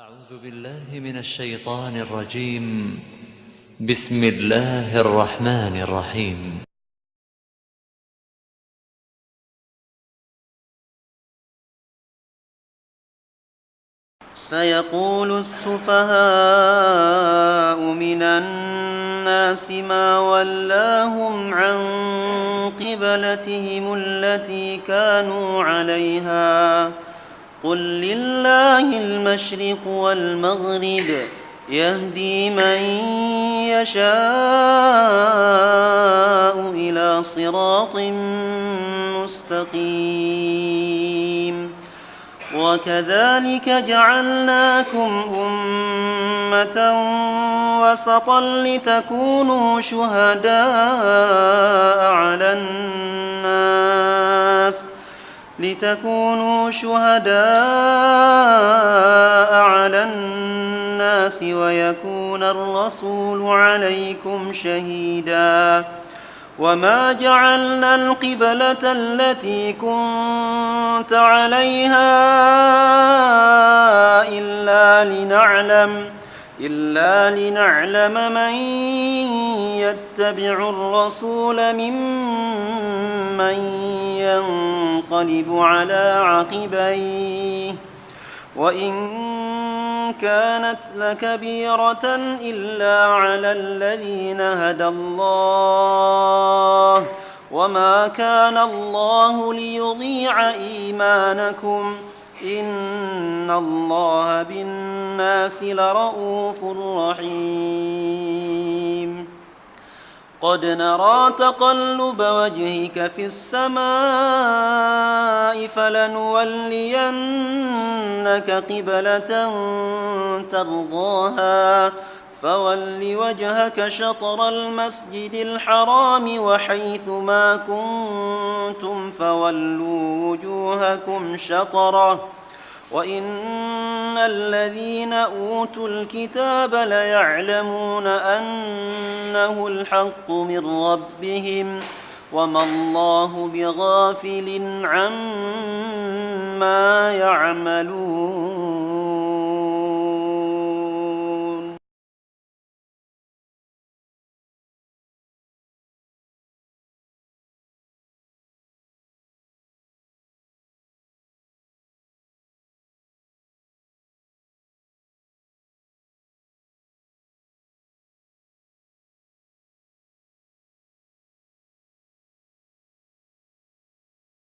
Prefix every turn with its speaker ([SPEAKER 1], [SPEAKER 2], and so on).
[SPEAKER 1] أعوذ بالله من الشيطان الرجيم. بسم الله الرحمن الرحيم.
[SPEAKER 2] سيقول السفهاء من الناس ما ولاهم عن قبلتهم التي كانوا عليها قل لله المشرق والمغرب يهدي من يشاء إلى صراط مستقيم. وكذلك جعلناكم أمة وسطا لتكونوا شهداء على الناس ويكون الرسول عليكم شهيدا. وما جعلنا القبلة التي كنت عليها إلا لنعلم من يتبع الرسول ممن ينقلب على عقبيه وإن كانت لكبيرة إلا على الذين هدى الله وما كان الله ليضيع إيمانكم إن الله بالناس لرءوف رحيم. قد نرى تقلب وجهك في السماء فلنولينك قبلة ترضاها فول وجهك شطر المسجد الحرام وحيث ما كنتم فولوا وجوهكم شطره وإن الذين أوتوا الكتاب ليعلمون أنه الحق من ربهم وما الله بغافل عما يعملون.